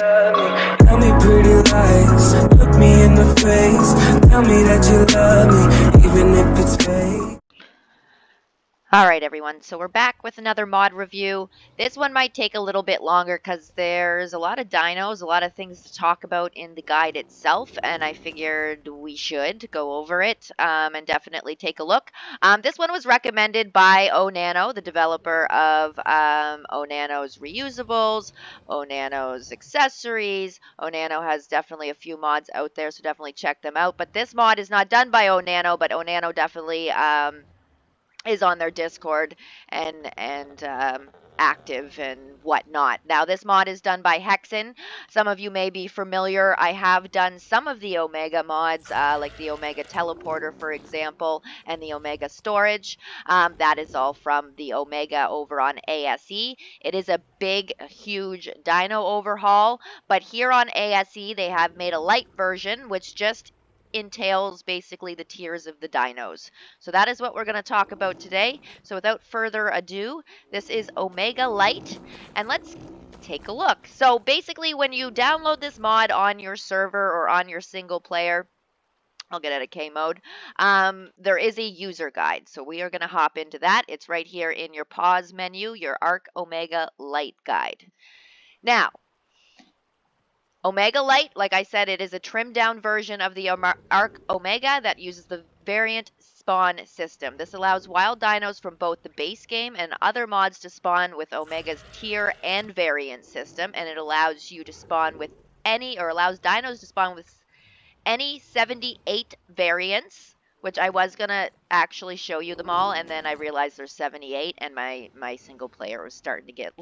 love me. Tell me pretty lies, look me in the face. Tell me that you love me, even if it's fake. Alright everyone, so we're back with another mod review. This one might take a little bit longer because there's a lot of dinos, a lot of things to talk about in the guide itself, and I figured we should go over it and definitely take a look. This one was recommended by Onano, the developer of Onano's Reusables, Onano's Accessories. Onano has definitely a few mods out there, so definitely check them out. But this mod is not done by Onano, but Onano definitely is on their Discord and active and whatnot. Now, this mod is done by Hexen. Some of you may be familiar. I have done some of the Omega mods, like the Omega Teleporter, for example, and the Omega Storage. That is all from the Omega over on ASE. It is a big, huge Dino overhaul, but here on ASE, they have made a light version, which just entails basically the tiers of the dinos. So that is what we're going to talk about today. So without further ado, this is Omega Lite, and let's take a look. So basically when you download this mod on your server or on your single player, I'll get out of K mode, there is a user guide. So we are going to hop into that. It's right here in your pause menu, your Ark Omega Lite guide. Now, Omega Lite, like I said, it is a trimmed down version of the Ark Omega that uses the variant spawn system. This allows wild dinos from both the base game and other mods to spawn with Omega's tier and variant system, and it allows you to spawn with any, or allows dinos to spawn with any 78 variants, which I was going to actually show you them all, and then I realized there's 78, and my single player was starting to get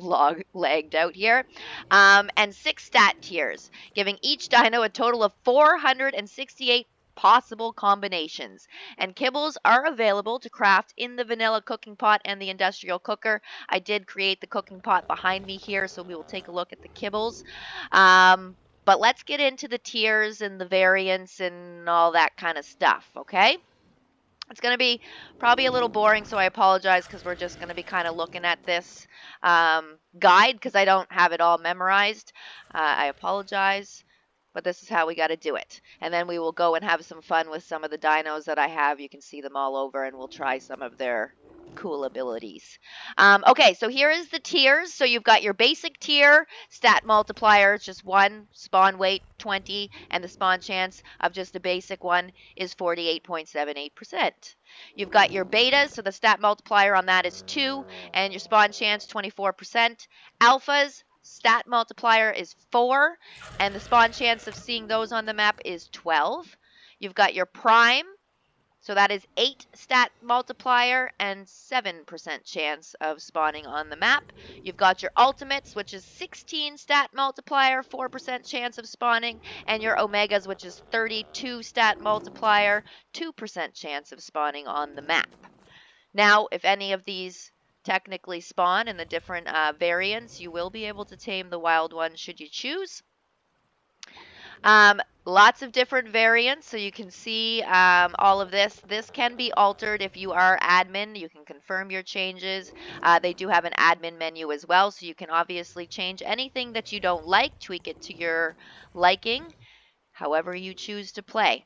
lagged out here. And 6 stat tiers, giving each dino a total of 468 possible combinations. And kibbles are available to craft in the vanilla cooking pot and the industrial cooker. I did create the cooking pot behind me here, so we will take a look at the kibbles. But let's get into the tiers and the variants and all that kind of stuff, okay? It's going to be probably a little boring, so I apologize because we're just going to be kind of looking at this guide because I don't have it all memorized. I apologize, but this is how we got to do it. And then we will go and have some fun with some of the dinos that I have. You can see them all over, and we'll try some of their cool abilities. Okay, so here is the tiers. So you've got your basic tier, stat multiplier, it's just 1, spawn weight 20, and the spawn chance of just a basic one is 48.78%. You've got your betas, so the stat multiplier on that is 2, and your spawn chance 24%. Alphas, stat multiplier is 4, and the spawn chance of seeing those on the map is 12. You've got your prime, so that is 8 stat multiplier and 7% chance of spawning on the map. You've got your ultimates, which is 16 stat multiplier, 4% chance of spawning, and your omegas, which is 32 stat multiplier, 2% chance of spawning on the map. Now, if any of these technically spawn in the different variants, you will be able to tame the wild one should you choose. Lots of different variants, so you can see all of this. This can be altered if you are admin. You can confirm your changes. They do have an admin menu as well, so you can obviously change anything that you don't like, tweak it to your liking, however you choose to play.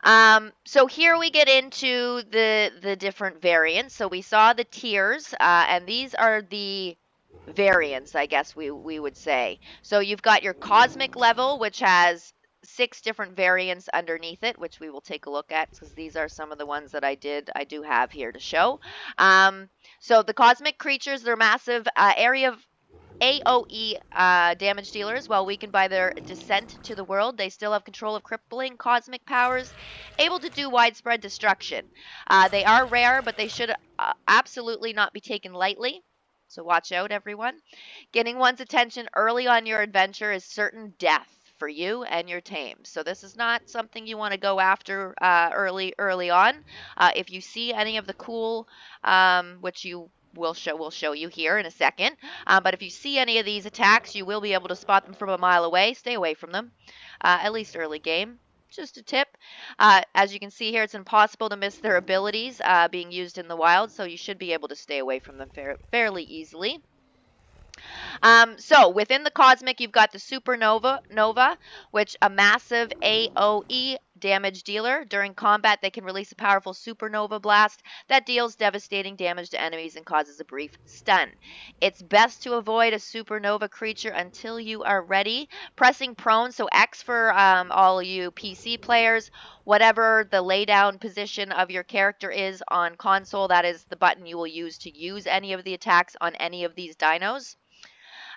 So here we get into the different variants. So we saw the tiers, and these are the variants, I guess we would say. So you've got your cosmic level, which has 6 different variants underneath it, which we will take a look at because these are some of the ones that I do have here to show. So the cosmic creatures, they're massive area of AoE damage dealers. While weakened by their descent to the world, they still have control of crippling cosmic powers, able to do widespread destruction. They are rare, but they should absolutely not be taken lightly. So watch out, everyone. Getting one's attention early on your adventure is certain death for you and your tame. So this is not something you want to go after early on. If you see any of the cool, which we'll show you here in a second. But if you see any of these attacks, you will be able to spot them from a mile away. Stay away from them, at least early game. Just a tip. As you can see here, it's impossible to miss their abilities being used in the wild, so you should be able to stay away from them fairly easily. So within the cosmic, you've got the supernova, which a massive AoE damage dealer. During combat, they can release a powerful supernova blast that deals devastating damage to enemies and causes a brief stun. It's best to avoid a supernova creature until you are ready. Pressing prone, so X for all you PC players, whatever the laydown position of your character is on console, that is the button you will use to use any of the attacks on any of these dinos.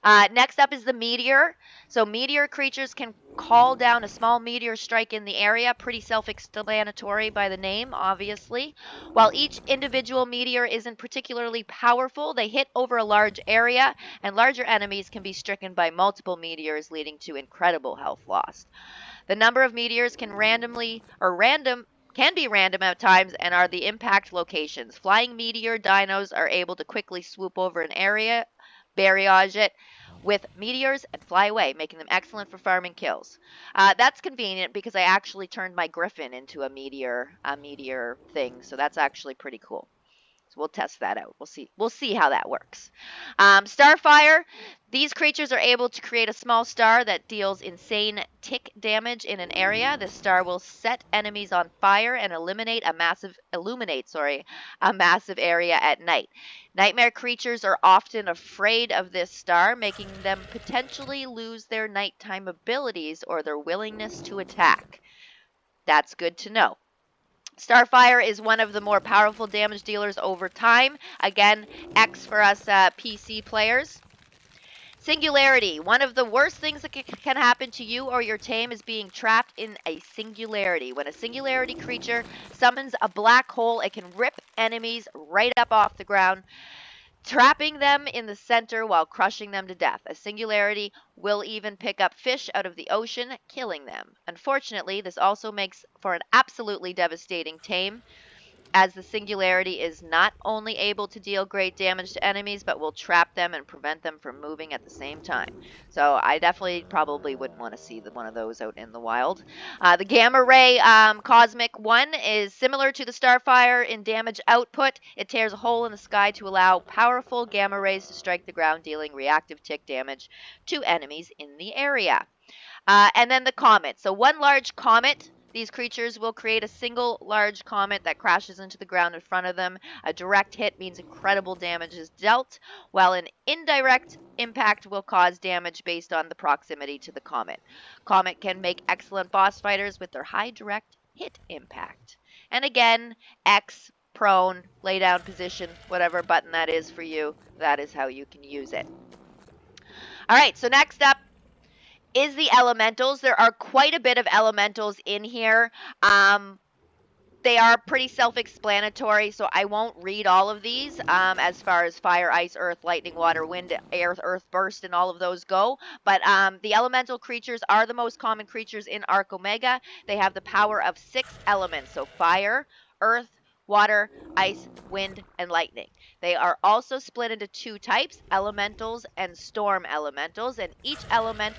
Next up is the meteor. So meteor creatures can call down a small meteor strike in the area. Pretty self-explanatory by the name, obviously. While each individual meteor isn't particularly powerful, they hit over a large area, and larger enemies can be stricken by multiple meteors, leading to incredible health loss. The number of meteors can be random at times and are the impact locations. Flying meteor dinos are able to quickly swoop over an area, barrage it with meteors, and fly away, making them excellent for farming kills. That's convenient because I actually turned my griffin into a meteor thing, so that's actually pretty cool. So we'll test that out. We'll see how that works. Starfire. These creatures are able to create a small star that deals insane tick damage in an area. This star will set enemies on fire and illuminate a massive area at night. Nightmare creatures are often afraid of this star, making them potentially lose their nighttime abilities or their willingness to attack. That's good to know. Starfire is one of the more powerful damage dealers over time. Again, X for us PC players. Singularity. One of the worst things that can happen to you or your tame is being trapped in a singularity. When a singularity creature summons a black hole, it can rip enemies right up off the ground, trapping them in the center while crushing them to death. A singularity will even pick up fish out of the ocean, killing them. Unfortunately, this also makes for an absolutely devastating tame, as the singularity is not only able to deal great damage to enemies, but will trap them and prevent them from moving at the same time. So I definitely probably wouldn't want to see one of those out in the wild. The Gamma Ray Cosmic one is similar to the Starfire in damage output. It tears a hole in the sky to allow powerful gamma rays to strike the ground, dealing reactive tick damage to enemies in the area. And then the comet. So one large comet. These creatures will create a single large comet that crashes into the ground in front of them. A direct hit means incredible damage is dealt, while an indirect impact will cause damage based on the proximity to the comet. Comet can make excellent boss fighters with their high direct hit impact. And again, X, prone, lay down position, whatever button that is for you, that is how you can use it. All right, so next up is the elementals. There are quite a bit of elementals in here. They are pretty self-explanatory, so I won't read all of these as far as fire, ice, earth, lightning, water, wind, air, earth burst, and all of those go. But the elemental creatures are the most common creatures in Ark Omega. They have the power of 6 elements, so fire, earth, water, ice, wind, and lightning. They are also split into 2 types, elementals and storm elementals, and each element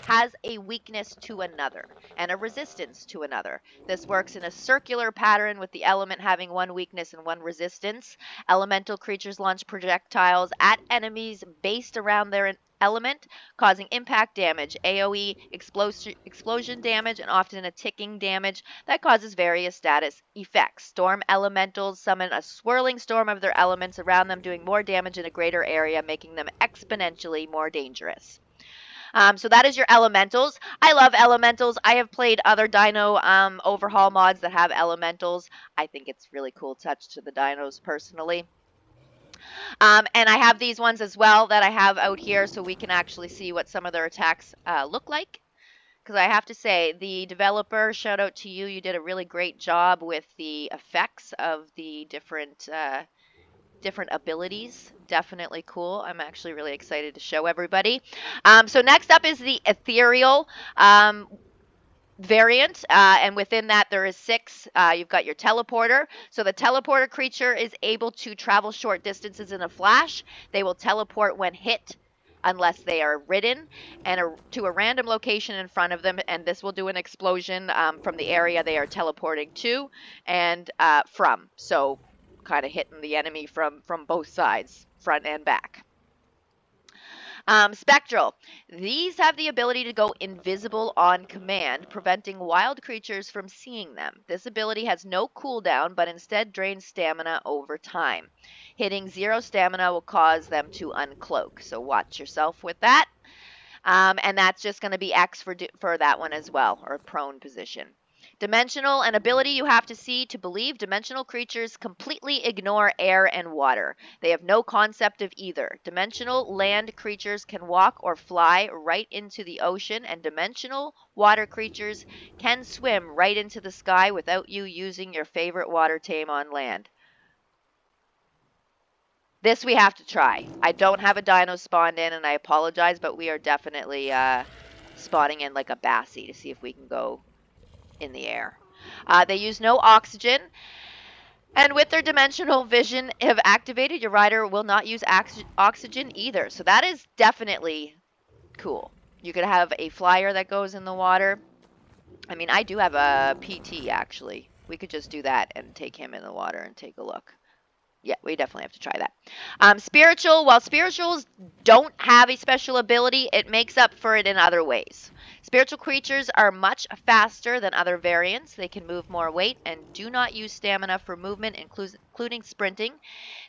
has a weakness to another and a resistance to another. This works in a circular pattern with the element having 1 weakness and 1 resistance. Elemental creatures launch projectiles at enemies based around their element, causing impact damage, AoE, explosion damage, and often a ticking damage that causes various status effects. Storm elementals summon a swirling storm of their elements around them, doing more damage in a greater area, making them exponentially more dangerous. So that is your elementals. I love elementals. I have played other dino overhaul mods that have elementals. I think it's really cool touch to the dinos personally. And I have these ones as well that I have out here so we can actually see what some of their attacks look like. Because I have to say, the developer, shout out to you, you did a really great job with the effects of the different abilities. Definitely cool. I'm actually really excited to show everybody. So next up is the Ethereal variant, and within that there is 6. You've got your teleporter. So the teleporter creature is able to travel short distances in a flash. They will teleport when hit, unless they are ridden, and to a random location in front of them, and this will do an explosion from the area they are teleporting to and from. So kind of hitting the enemy from both sides, front and back. Spectral. These have the ability to go invisible on command, preventing wild creatures from seeing them. This ability has no cooldown, but instead drains stamina over time. Hitting 0 stamina will cause them to uncloak, so watch yourself with that. And that's just going to be X for that one as well, or prone position. Dimensional, an ability you have to see to believe. Dimensional creatures completely ignore air and water. They have no concept of either. Dimensional land creatures can walk or fly right into the ocean, and dimensional water creatures can swim right into the sky without you using your favorite water tame on land. This we have to try. I don't have a dino spawned in, and I apologize, but we are definitely spawning in like a Bassie to see if we can go in the air. They use no oxygen, and with their dimensional vision if activated, your rider will not use oxygen either. So that is definitely cool. You could have a flyer that goes in the water. I mean, I do have a PT, actually. We could just do that and take him in the water and take a look. Yeah, we definitely have to try that. Spiritual, while spirituals don't have a special ability, it makes up for it in other ways. Spiritual creatures are much faster than other variants. They can move more weight and do not use stamina for movement, including sprinting.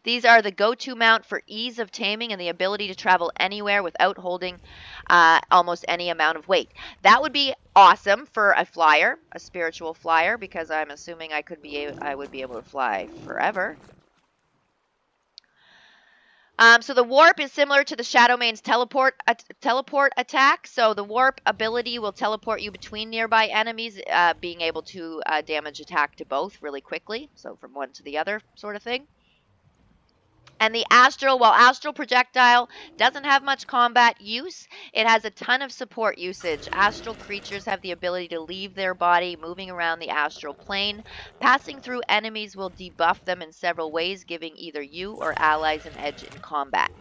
These are the go-to mount for ease of taming and the ability to travel anywhere without holding almost any amount of weight. That would be awesome for a flyer, a spiritual flyer, because I'm assuming I would be able to fly forever. So the warp is similar to the Shadowmane's teleport attack. So the warp ability will teleport you between nearby enemies, being able to damage attack to both really quickly. So from one to the other sort of thing. And the Astral, while Astral Projectile doesn't have much combat use, it has a ton of support usage. Astral creatures have the ability to leave their body, moving around the astral plane. Passing through enemies will debuff them in several ways, giving either you or allies an edge in combat.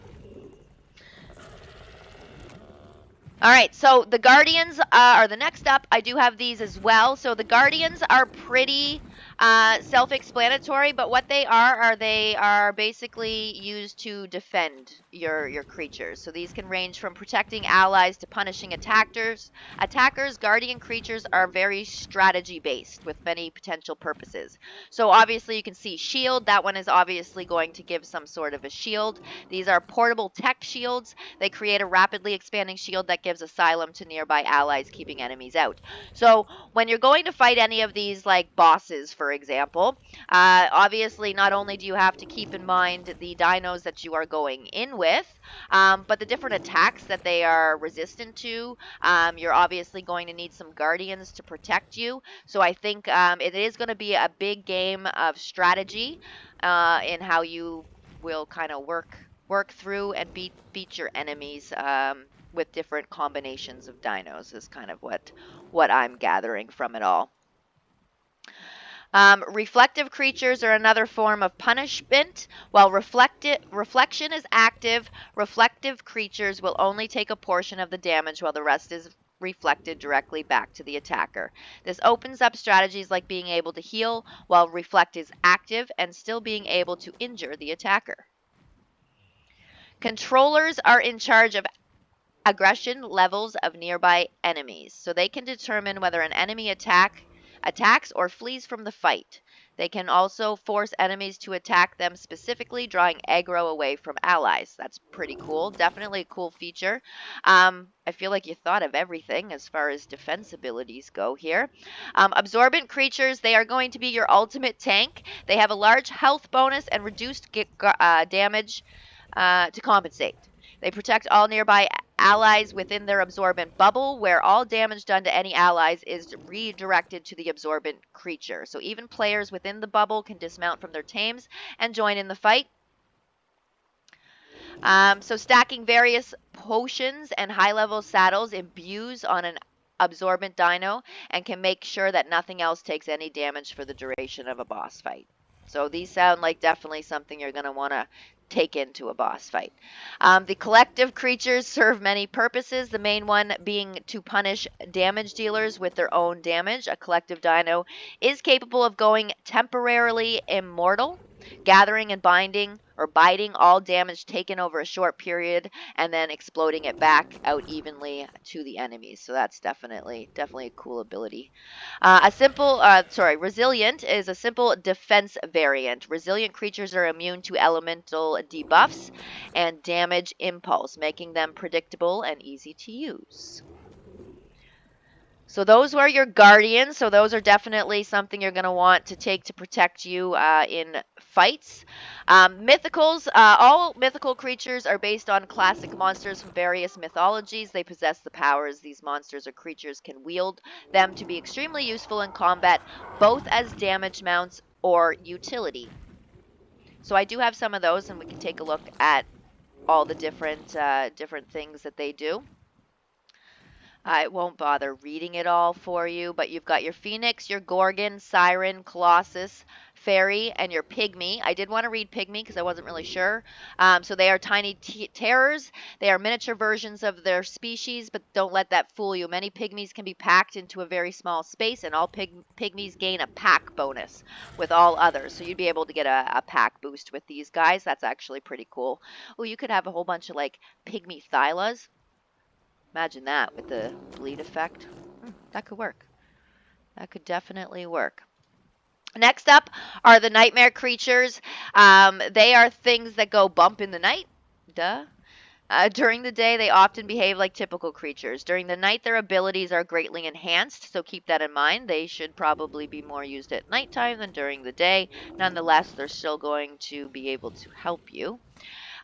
All right, so the Guardians are the next up. I do have these as well. So the Guardians are pretty self-explanatory, but what they are basically used to defend your creatures. So these can range from protecting allies to punishing attackers. Guardian creatures are very strategy-based with many potential purposes. So obviously you can see shield. That one is obviously going to give some sort of a shield. These are portable tech shields. They create a rapidly expanding shield that gives asylum to nearby allies, keeping enemies out. So when you're going to fight any of these like bosses, for example, obviously not only do you have to keep in mind the dinos that you are going in with, but the different attacks that they are resistant to. You're obviously going to need some guardians to protect you. So I think it is going to be a big game of strategy in how you will kind of work through and beat your enemies with different combinations of dinos is kind of what I'm gathering from it all. Reflective creatures are another form of punishment. While reflection is active, reflective creatures will only take a portion of the damage while the rest is reflected directly back to the attacker. This opens up strategies like being able to heal while reflect is active and still being able to injure the attacker. Controllers are in charge of aggression levels of nearby enemies, so they can determine whether an enemy attacks or flees from the fight. They can also force enemies to attack them specifically, drawing aggro away from allies. That's pretty cool. Definitely a cool feature. I feel like you thought of everything as far as defense abilities go here. Absorbent creatures, they are going to be your ultimate tank. They have a large health bonus and reduced damage to compensate. They protect all nearby allies within their absorbent bubble, where all damage done to any allies is redirected to the absorbent creature. So even players within the bubble can dismount from their tames and join in the fight. So stacking various potions and high-level saddles imbues on an absorbent dino and can make sure that nothing else takes any damage for the duration of a boss fight. So these sound like definitely something you're going to want to take into a boss fight. The collective creatures serve many purposes, the main one being to punish damage dealers with their own damage. A collective dino is capable of going temporarily immortal. gathering and binding or biting all damage taken over a short period, and then exploding it back out evenly to the enemies. So that's definitely a cool ability. Resilient is a simple defense variant. Resilient creatures are immune to elemental debuffs and damage impulse, making them predictable and easy to use. So those were your guardians. So those are definitely something you're going to want to take to protect you in fights. Mythicals, all mythical creatures are based on classic monsters from various mythologies. They possess the powers these monsters or creatures can wield them to be extremely useful in combat, both as damage mounts or utility. So I do have some of those, and we can take a look at all the different things that they do. I won't bother reading it all for you, but you've got your Phoenix, your Gorgon, Siren, Colossus, Fairy, and your Pygmy. I did want to read Pygmy because I wasn't really sure. So they are tiny terrors. They are miniature versions of their species, but don't let that fool you. Many Pygmies can be packed into a very small space, and all Pygmies gain a pack bonus with all others. So you'd be able to get a pack boost with these guys. That's actually pretty cool. Oh, you could have a whole bunch of like Pygmy Thylas. Imagine that with the bleed effect. That could work. That could definitely work. Next up are the nightmare creatures. They are things that go bump in the night. Duh. During the day, they often behave like typical creatures. During the night, their abilities are greatly enhanced, so keep that in mind. They should probably be more used at nighttime than during the day. Nonetheless, they're still going to be able to help you.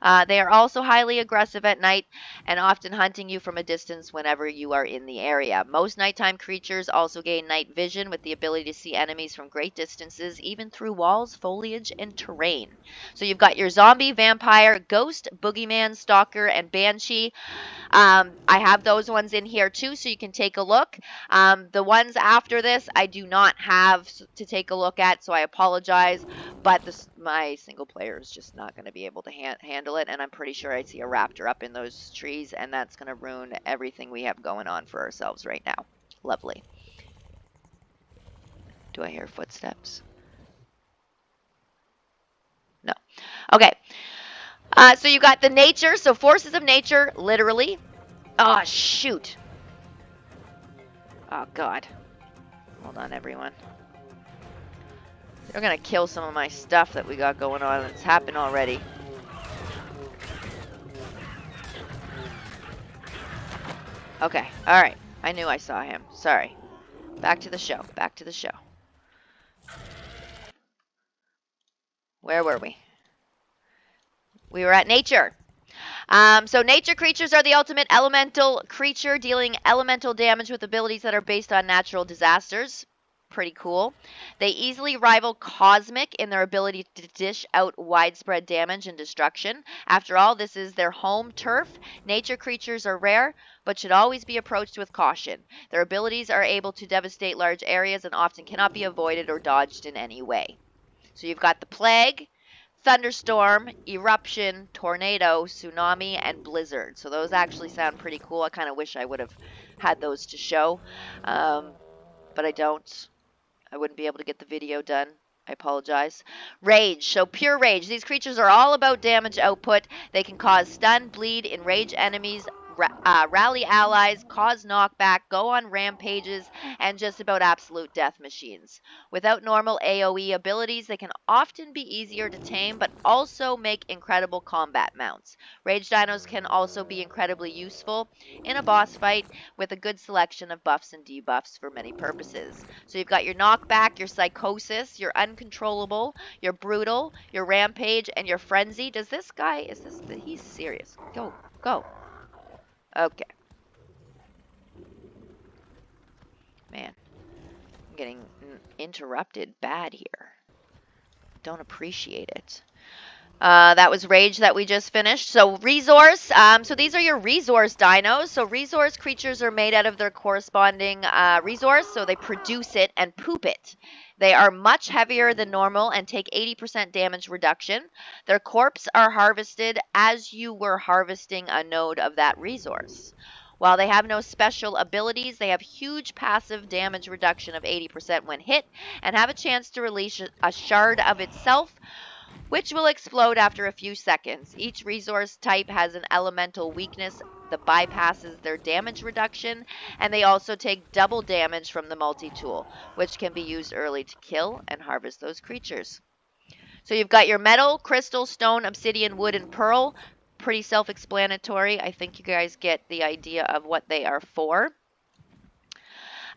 They are also highly aggressive at night and often hunting you from a distance whenever you are in the area. Most nighttime creatures also gain night vision with the ability to see enemies from great distances, even through walls, foliage, and terrain. So you've got your zombie, vampire, ghost, boogeyman, stalker, and banshee. I have those ones in here too, so you can take a look. The ones after this, I do not have to take a look at, so I apologize. But my single player is just not going to be able to handle it, and I'm pretty sure I see a raptor up in those trees, and that's going to ruin everything we have going on for ourselves right now. Lovely. Do I hear footsteps? No. Okay. So you got the nature, so forces of nature, literally. Oh, shoot. Oh, God. Hold on, everyone. They're gonna kill some of my stuff that we got going on. It's happened already. Okay, alright. I knew I saw him. Sorry. Back to the show. Back to the show. Where were we? We were at nature. So nature creatures are the ultimate elemental creature, dealing elemental damage with abilities that are based on natural disasters. Pretty cool. They easily rival cosmic in their ability to dish out widespread damage and destruction. After all, this is their home turf. Nature creatures are rare, but should always be approached with caution. Their abilities are able to devastate large areas and often cannot be avoided or dodged in any way. So you've got the plague, thunderstorm, eruption, tornado, tsunami, and blizzard. So those actually sound pretty cool. I kind of wish I would have had those to show, but I don't. I wouldn't be able to get the video done. I apologize. Rage. So pure rage. These creatures are all about damage output. They can cause stun, bleed, enrage enemies, rally allies, cause knockback, go on rampages, and just about absolute death machines. Without normal AoE abilities, they can often be easier to tame, but also make incredible combat mounts. Rage dinos can also be incredibly useful in a boss fight with a good selection of buffs and debuffs for many purposes. So you've got your knockback, your psychosis, your uncontrollable, your brutal, your rampage, and your frenzy. Does this guy, he's serious. Go, go. Okay. Man, I'm getting interrupted bad here. Don't appreciate it. That was Rage that we just finished. So resource. So these are your resource dinos. So resource creatures are made out of their corresponding resource. So they produce it and poop it. They are much heavier than normal and take 80% damage reduction. Their corpse are harvested as you were harvesting a node of that resource. While they have no special abilities, they have huge passive damage reduction of 80% when hit and have a chance to release a shard of itself which will explode after a few seconds. Each resource type has an elemental weakness that bypasses their damage reduction, and they also take double damage from the multi-tool, which can be used early to kill and harvest those creatures. So you've got your metal, crystal, stone, obsidian, wood, and pearl. Pretty self-explanatory. I think you guys get the idea of what they are for.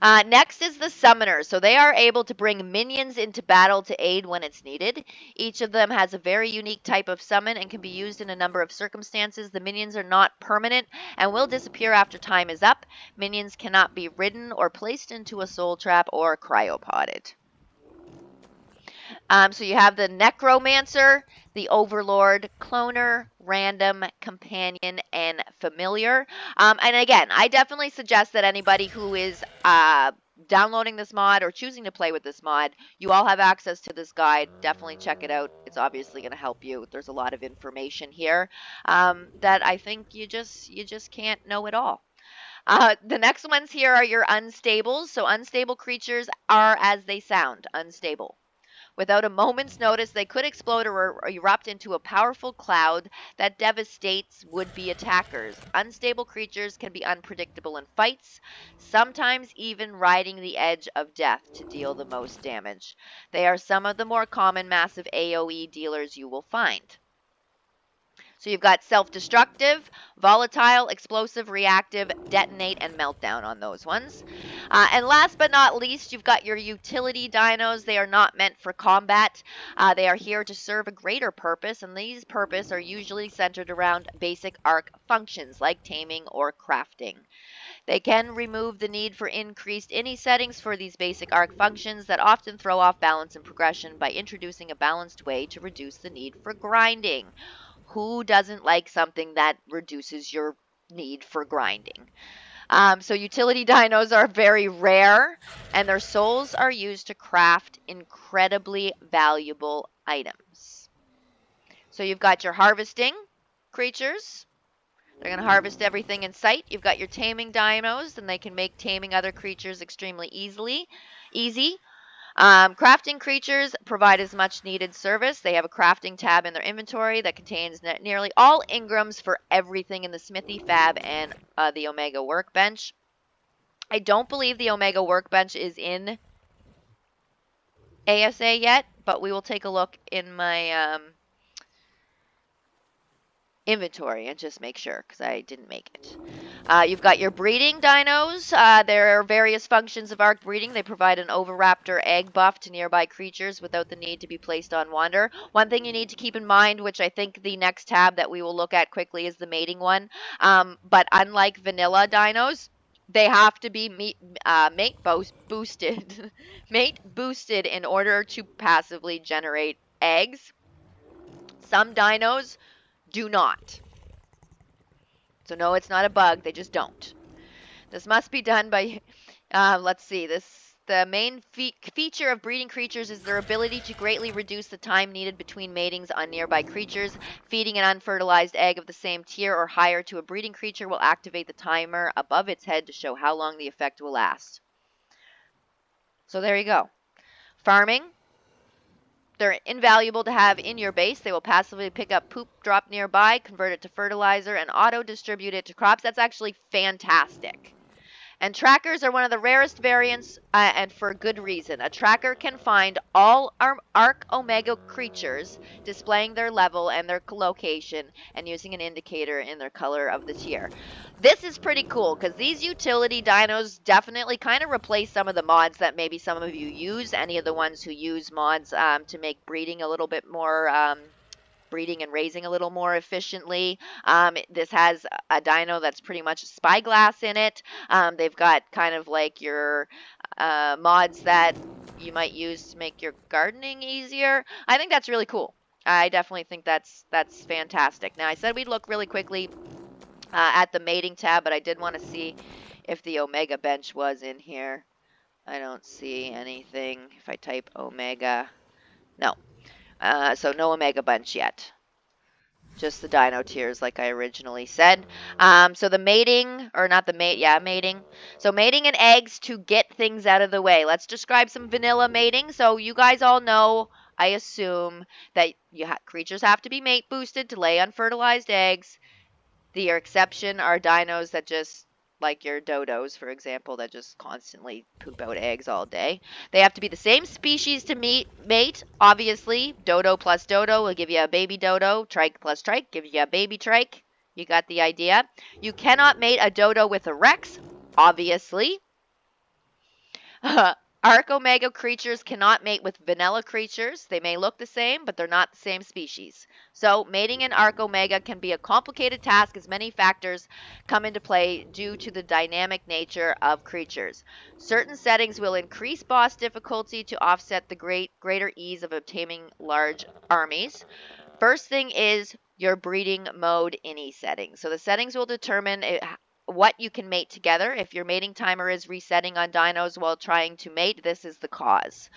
Next is the summoner. So they are able to bring minions into battle to aid when it's needed. Each of them has a very unique type of summon and can be used in a number of circumstances. The minions are not permanent and will disappear after time is up. Minions cannot be ridden or placed into a soul trap or cryopoded. So you have the Necromancer, the Overlord, Cloner, Random, Companion, and Familiar. And again, I definitely suggest that anybody who is downloading this mod or choosing to play with this mod, you all have access to this guide. Definitely check it out. It's obviously going to help you. There's a lot of information here that I think you just can't know it all. The next ones here are your unstables. So unstable creatures are as they sound, unstable. Without a moment's notice, they could explode or erupt into a powerful cloud that devastates would-be attackers. Unstable creatures can be unpredictable in fights, sometimes even riding the edge of death to deal the most damage. They are some of the more common massive AoE dealers you will find. So you've got self-destructive, volatile, explosive, reactive, detonate, and meltdown on those ones. And last but not least, you've got your utility dinos. They are not meant for combat. They are here to serve a greater purpose, and these purposes are usually centered around basic Ark functions like taming or crafting. They can remove the need for increased ini settings for these basic Ark functions that often throw off balance and progression by introducing a balanced way to reduce the need for grinding. Who doesn't like something that reduces your need for grinding? So utility dinos are very rare, and their souls are used to craft incredibly valuable items. So you've got your harvesting creatures. They're going to harvest everything in sight. You've got your taming dinos, and they can make taming other creatures extremely easy. Crafting creatures provide as much needed service. They have a crafting tab in their inventory that contains nearly all engrams for everything in the smithy, fab, and the Omega workbench. I don't believe the Omega workbench is in ASA yet, but we will take a look in my inventory and just make sure, because I didn't make it. You've got your breeding dinos. There are various functions of Ark breeding. They provide an Oviraptor egg buff to nearby creatures without the need to be placed on wander. One thing you need to keep in mind, which I think the next tab that we will look at quickly is the mating one. But unlike vanilla dinos, they have to be mate boosted mate boosted in order to passively generate eggs. Some dinos do not. So no, it's not a bug. They just don't. This must be done by, let's see, the main feature of breeding creatures is their ability to greatly reduce the time needed between matings on nearby creatures. Feeding an unfertilized egg of the same tier or higher to a breeding creature will activate the timer above its head to show how long the effect will last. So there you go. Farming. They're invaluable to have in your base. They will passively pick up poop drop nearby, convert it to fertilizer, and auto-distribute it to crops. That's actually fantastic. And trackers are one of the rarest variants, and for good reason. A tracker can find all Ark Omega creatures, displaying their level and their location, and using an indicator in their color of the tier. This is pretty cool, because these utility dinos definitely kind of replace some of the mods that maybe some of you use. Any of the ones who use mods to make breeding a little bit more... breeding and raising a little more efficiently. This has a dino that's pretty much a spyglass in it. They've got kind of like your mods that you might use to make your gardening easier. I think that's really cool. I definitely think that's fantastic. Now, I said we'd look really quickly at the mating tab, but I did want to see if the Omega bench was in here. I don't see anything. If I type Omega, no. So no Omega bunch yet. Just the dino tiers like I originally said. So the mating, or not the mate, yeah, mating. So mating and eggs to get things out of the way. Let's describe some vanilla mating. So you guys all know I assume that creatures have to be mate boosted to lay unfertilized eggs. The exception are dinos that just, like your dodos, for example, that just constantly poop out eggs all day. They have to be the same species to mate. Obviously, dodo plus dodo will give you a baby dodo. Trike plus trike gives you a baby trike. You got the idea. You cannot mate a dodo with a rex, obviously. Ark Omega creatures cannot mate with vanilla creatures. They may look the same, but they're not the same species. So, mating in Ark Omega can be a complicated task as many factors come into play due to the dynamic nature of creatures. Certain settings will increase boss difficulty to offset the greater ease of obtaining large armies. First thing is your breeding mode ini settings. So the settings will determine what you can mate together. If your mating timer is resetting on dinos while trying to mate, this is the cause.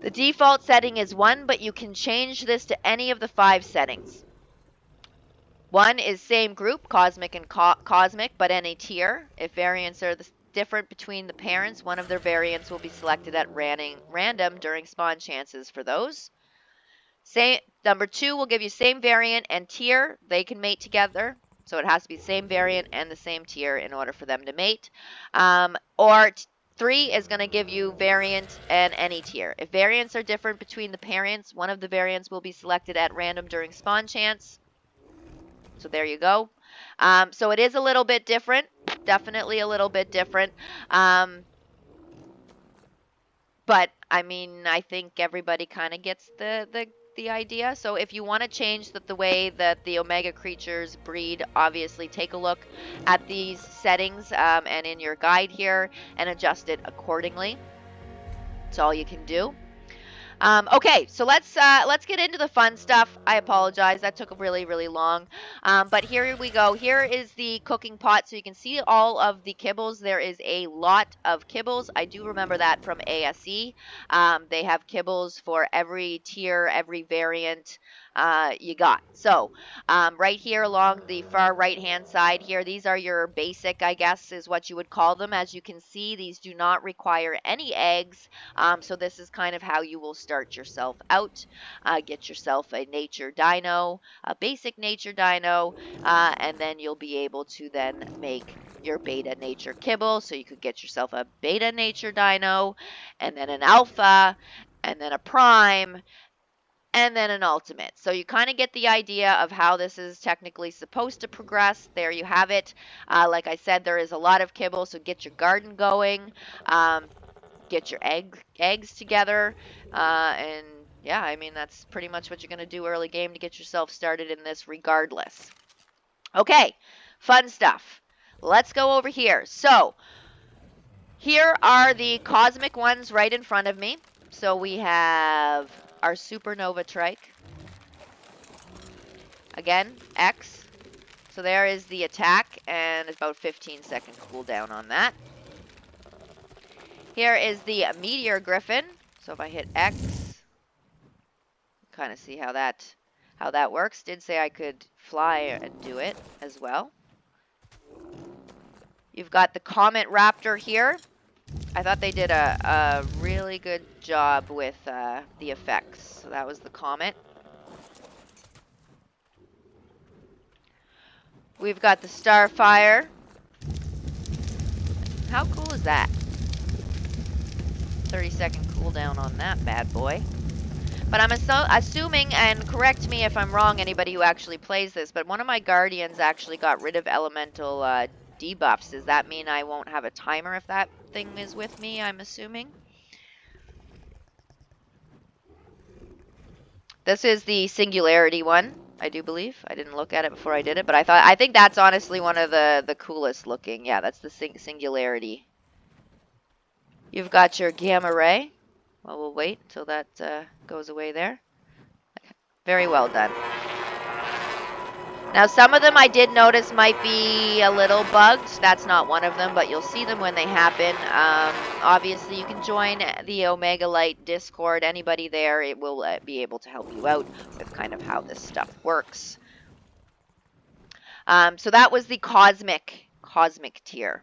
The default setting is 1, but you can change this to any of the 5 settings. 1 is same group, cosmic and cosmic, but any tier. If variants are different between the parents, one of their variants will be selected at random during spawn chances for those. Number 2 will give you same variant and tier. They can mate together. So it has to be the same variant and the same tier in order for them to mate. Or 3 is going to give you variant and any tier. If variants are different between the parents, one of the variants will be selected at random during spawn chance. So there you go. So it is a little bit different. Definitely a little bit different. But, I mean, I think everybody kind of gets the idea. So if you want to change the way that the Omega creatures breed, obviously take a look at these settings and in your guide here and adjust it accordingly. That's all you can do. Okay, so let's get into the fun stuff. I apologize, that took really, really long. But here we go. Here is the cooking pot, so you can see all of the kibbles. There is a lot of kibbles. I do remember that from ASE. They have kibbles for every tier, every variant you got. So right here along the far right hand side here, these are your basic, I guess is what you would call them. As you can see, these do not require any eggs. So this is kind of how you will start yourself out. Get yourself a nature dino, a basic nature dino, and then you'll be able to then make your beta nature kibble. So you could get yourself a beta nature dino, and then an alpha, and then a prime, and then an ultimate. So you kind of get the idea of how this is technically supposed to progress. There you have it. Like I said, there is a lot of kibble, so get your garden going. Get your eggs together, and yeah, I mean, that's pretty much what you're going to do early game to get yourself started in this regardless. Okay, fun stuff. Let's go over here. So here are the cosmic ones right in front of me. So we have our supernova trike. Again, X. So there is the attack, and it's about 15-second cooldown on that. Here is the meteor griffin. So if I hit X, kind of see how that works. Did say I could fly and do it as well. You've got the comet raptor here. I thought they did a really good job with the effects. So that was the comet. We've got the starfire. How cool is that? 30-second cooldown on that bad boy. But I'm assuming, and correct me if I'm wrong, anybody who actually plays this, but one of my guardians actually got rid of elemental debuffs. Does that mean I won't have a timer if that thing is with me, I'm assuming? This is the singularity one, I do believe. I didn't look at it before I did it, but I think that's honestly one of the coolest looking. Yeah, that's the singularity. You've got your gamma ray. Well, we'll wait until that goes away there. Very well done. Now, some of them I did notice might be a little bugged. That's not one of them, but you'll see them when they happen. Obviously, you can join the Omega Lite Discord. Anybody there, it will be able to help you out with kind of how this stuff works. So that was the cosmic tier.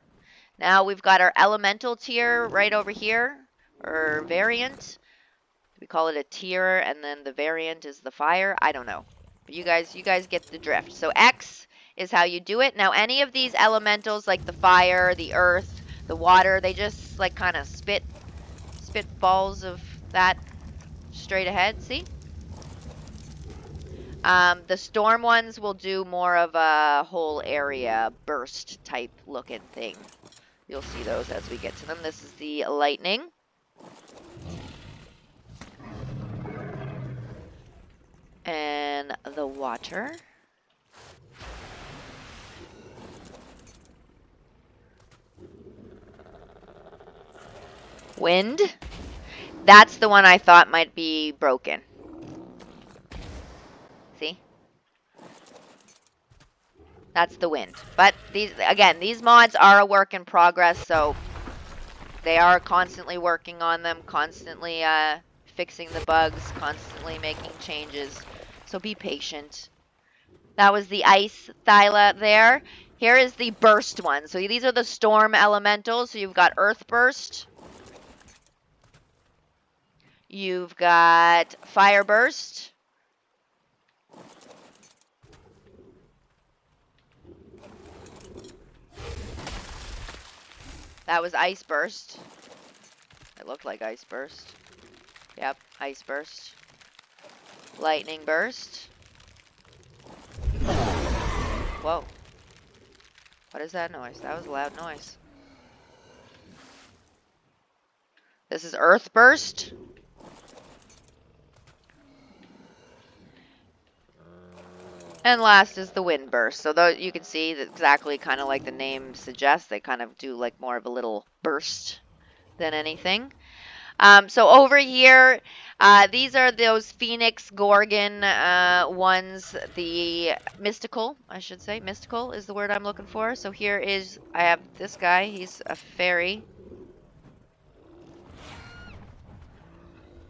Now we've got our elemental tier right over here, or variant. We call it a tier, and then the variant is the fire. I don't know. But you guys get the drift. So X is how you do it. Now, any of these elementals, like the fire, the earth, the water, they just like kind of spit balls of that straight ahead. See? The storm ones will do more of a whole area burst type looking thing. You'll see those as we get to them. This is the lightning. And the water. Wind. That's the one I thought might be broken. See? That's the wind. But these mods are a work in progress, so they are constantly working on them, constantly fixing the bugs, constantly making changes. So be patient. That was the ice Thyla there. Here is the burst one. So these are the storm elementals. So you've got earth burst. You've got fire burst. That was ice burst. It looked like ice burst. Yep, ice burst. Lightning burst. Whoa. What is that noise? That was a loud noise. This is earth burst. And last is the wind burst. So though you can see that exactly kind of like the name suggests, they kind of do like more of a little burst than anything. So over here, these are those Phoenix Gorgon ones, the Mystical, I should say. Mystical is the word I'm looking for. So here is, I have this guy, he's a fairy.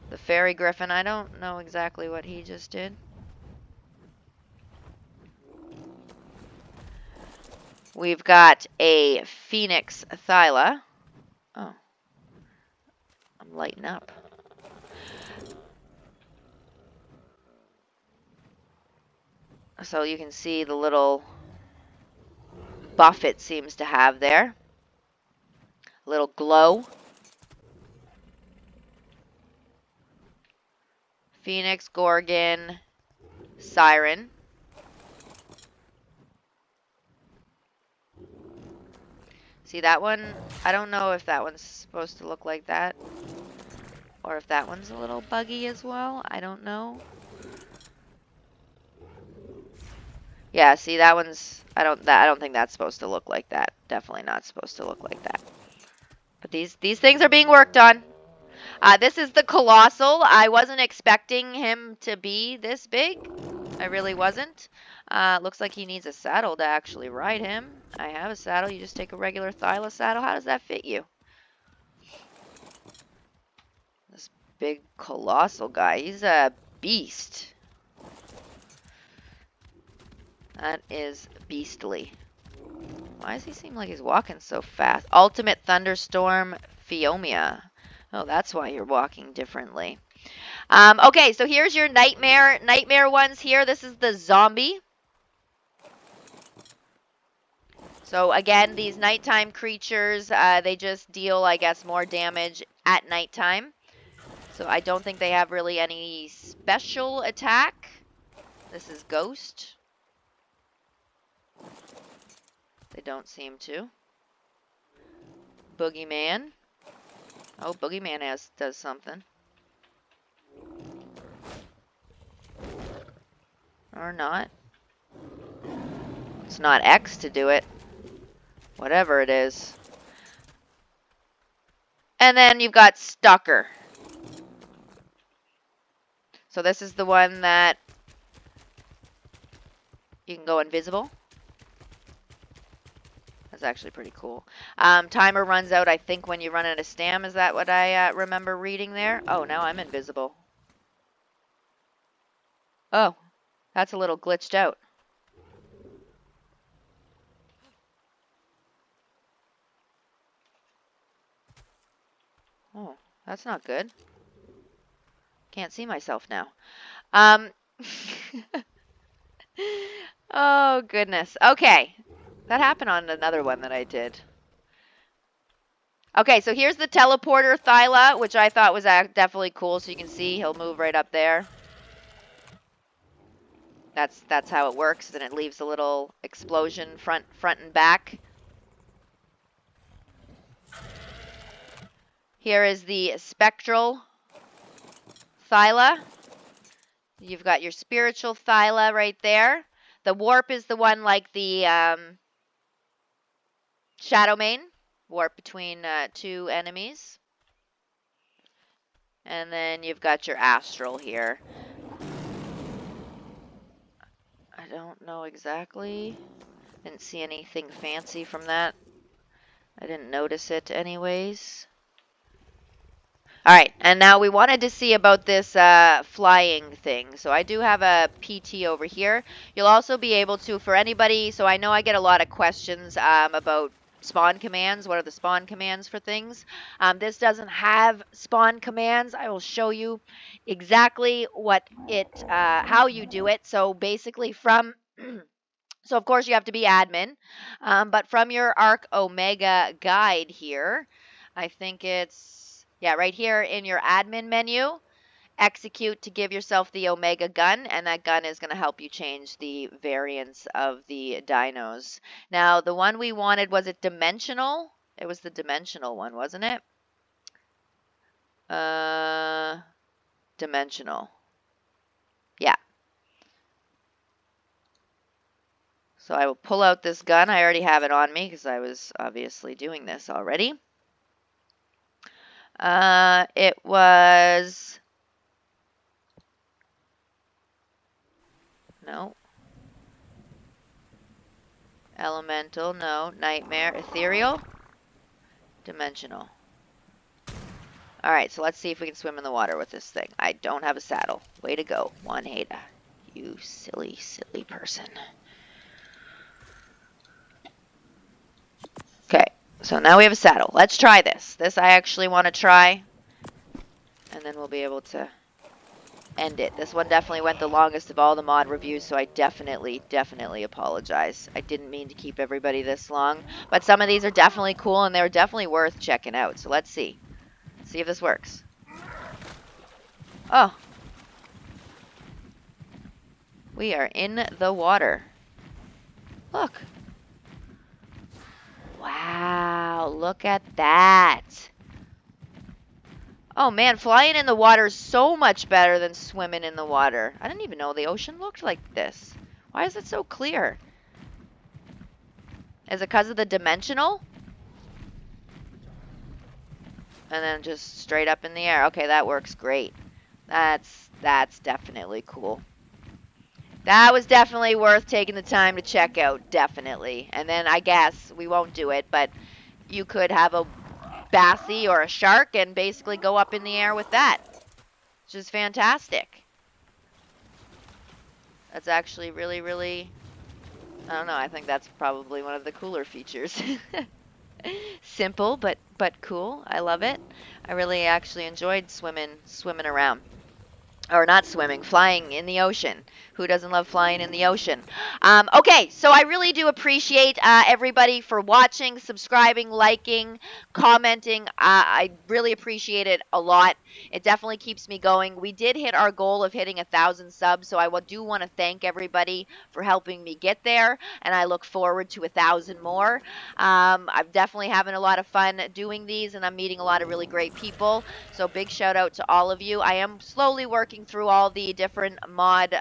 The fairy griffin, I don't know exactly what he just did. We've got a Phoenix Thyla. Oh, I'm lighting up. So you can see the little buff it seems to have there. A little glow. Phoenix, Gorgon, Siren. See that one? I don't know if that one's supposed to look like that. Or if that one's a little buggy as well. I don't know. Yeah, see that one's, I don't think that's supposed to look like that. Definitely not supposed to look like that. But these things are being worked on. This is the Colossal. I wasn't expecting him to be this big. I really wasn't. Looks like he needs a saddle to actually ride him. I have a saddle. You just take a regular Thyla saddle. How does that fit you? This big Colossal guy. He's a beast. That is beastly. Why does he seem like he's walking so fast? Ultimate Thunderstorm Phiomia. Oh, that's why you're walking differently. Okay, so here's your nightmare ones here. This is the zombie. So again, these nighttime creatures, they just deal, I guess, more damage at nighttime. So I don't think they have really any special attack. This is Ghost. They don't seem to. Boogeyman. Oh, Boogeyman does something. Or not. It's not X to do it. Whatever it is. And then you've got Stalker. So this is the one that you can go invisible. That's actually pretty cool. Timer runs out, I think, when you run out of stam. Is that what I remember reading there? Oh, now I'm invisible. Oh, that's a little glitched out. Oh, that's not good. Can't see myself now. Um, oh, goodness. Okay. That happened on another one that I did. Okay, so here's the teleporter Thyla, which I thought was definitely cool. So you can see he'll move right up there. That's how it works. Then it leaves a little explosion front and back. Here is the spectral Thyla. You've got your spiritual Thyla right there. The warp is the one like the Shadow Mane. Warp between two enemies. And then you've got your astral here. I don't know exactly. Didn't see anything fancy from that. I didn't notice it anyways. Alright, and now we wanted to see about this flying thing. So I do have a PT over here. You'll also be able to, for anybody, so I know I get a lot of questions about spawn commands. What are the spawn commands for things? This doesn't have spawn commands. I will show you exactly what it, how you do it. So basically from... So, of course, you have to be admin. But from your Ark Omega guide here, I think it's, yeah, right here in your admin menu, execute to give yourself the Omega gun, and that gun is going to help you change the variants of the dinos. Now, the one we wanted, was it dimensional? It was the dimensional one, wasn't it? Dimensional. Yeah. So I will pull out this gun. I already have it on me because I was obviously doing this already. It was... No. Elemental, no. Nightmare, ethereal, dimensional. Alright, so let's see if we can swim in the water with this thing. I don't have a saddle. Way to go, Juanita. You silly, silly person. Okay, so now we have a saddle. Let's try this. This I actually want to try. And then we'll be able to end it. This one definitely went the longest of all the mod reviews, so I definitely apologize. I didn't mean to keep everybody this long. But some of these are definitely cool, and they're definitely worth checking out. So let's see. See if this works. Oh. We are in the water. Look. Wow, look at that. Oh man, flying in the water is so much better than swimming in the water. I didn't even know the ocean looked like this. Why is it so clear? Is it because of the dimensional? And then just straight up in the air. Okay, that works great. That's definitely cool. That was definitely worth taking the time to check out, definitely. And then I guess we won't do it, but you could have a bassie or a shark and basically go up in the air with that, which is fantastic. That's actually really, really, I don't know, I think that's probably one of the cooler features. Simple, but cool. I love it. I really actually enjoyed swimming around. Or not swimming, flying in the ocean. Who doesn't love flying in the ocean? Okay, so I really do appreciate everybody for watching, subscribing, liking, commenting. I really appreciate it a lot. It definitely keeps me going. We did hit our goal of hitting 1,000 subs, so I do want to thank everybody for helping me get there, and I look forward to 1,000 more. I'm definitely having a lot of fun doing these, and I'm meeting a lot of really great people, so big shout out to all of you. I am slowly working through all the different mod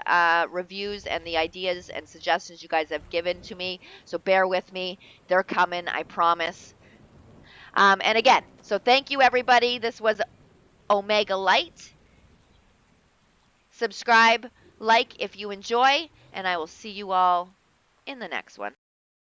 reviews and the ideas and suggestions you guys have given to me, so bear with me. They're coming, I promise. And again, so thank you everybody. This was Omega Lite. Subscribe, like if you enjoy, and I will see you all in the next one.